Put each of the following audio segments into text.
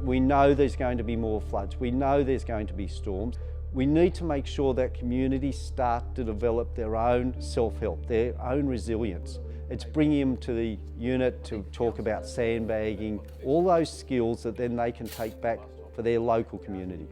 We know there's going to be more floods. We know there's going to be storms. We need to make sure that communities start to develop their own self-help, their own resilience. It's bringing them to the unit to talk about sandbagging, all those skills that then they can take back for their local community.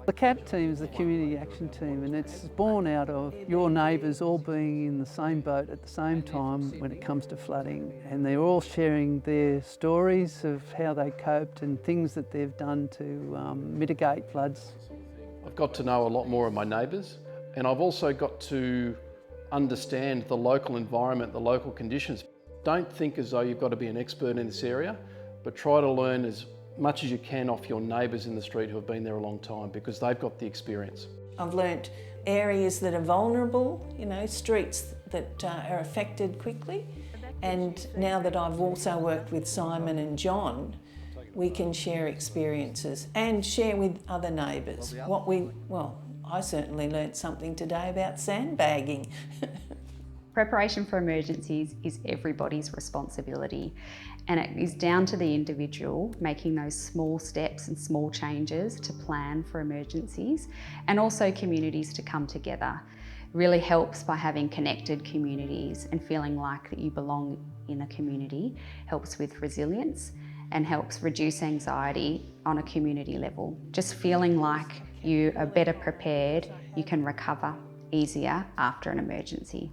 The CAP team is the Community Action Team, and it's born out of your neighbours all being in the same boat at the same time when it comes to flooding, and they're all sharing their stories of how they coped and things that they've done to mitigate floods. I've got to know a lot more of my neighbours, and I've also got to understand the local environment, the local conditions. Don't think as though you've got to be an expert in this area, but try to learn as much as you can off your neighbours in the street who have been there a long time, because they've got the experience. I've learnt areas that are vulnerable, streets that are affected quickly. And now that I've also worked with Simon and John, we can share experiences and share with other neighbours. I certainly learnt something today about sandbagging. Preparation for emergencies is everybody's responsibility, and it is down to the individual making those small steps and small changes to plan for emergencies, and also communities to come together. It really helps by having connected communities and feeling like that you belong in a community, helps with resilience and helps reduce anxiety on a community level. Just feeling like you are better prepared, you can recover easier after an emergency.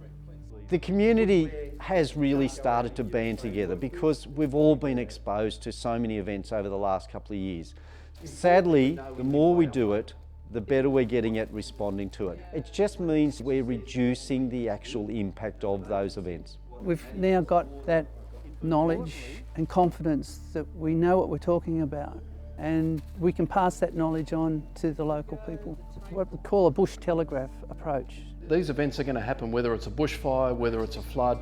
The community has really started to band together because we've all been exposed to so many events over the last couple of years. Sadly, the more we do it, the better we're getting at responding to it. It just means we're reducing the actual impact of those events. We've now got that knowledge and confidence that we know what we're talking about, and we can pass that knowledge on to the local people. What we call a bush telegraph approach. These events are going to happen whether it's a bushfire, whether it's a flood,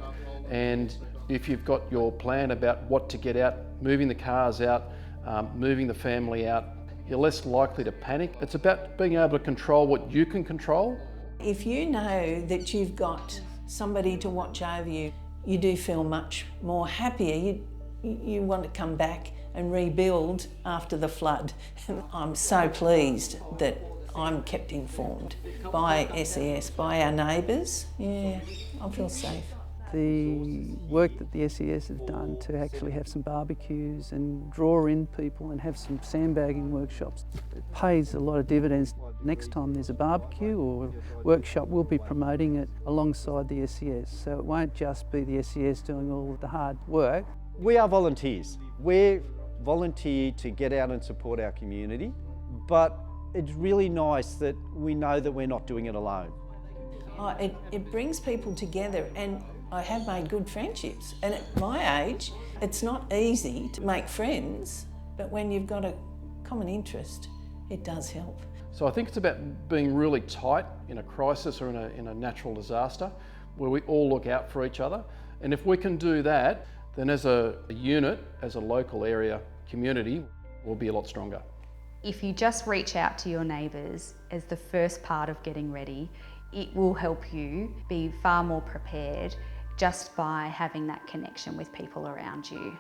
and if you've got your plan about what to get out, moving the cars out, moving the family out, you're less likely to panic. It's about being able to control what you can control. If you know that you've got somebody to watch over you, you do feel much more happier. You want to come back and rebuild after the flood. I'm so pleased that I'm kept informed by SES, by our neighbours. Yeah, I feel safe. The work that the SES have done to actually have some barbecues and draw in people and have some sandbagging workshops, it pays a lot of dividends. Next time there's a barbecue or workshop, we'll be promoting it alongside the SES. So it won't just be the SES doing all the hard work. We are volunteers. We're volunteered to get out and support our community, but it's really nice that we know that we're not doing it alone. It brings people together, and I have made good friendships. And at my age, it's not easy to make friends, but when you've got a common interest, it does help. So I think it's about being really tight in a crisis or in a natural disaster, where we all look out for each other. And if we can do that, then as a unit, as a local area community, we'll be a lot stronger. If you just reach out to your neighbours as the first part of getting ready, it will help you be far more prepared just by having that connection with people around you.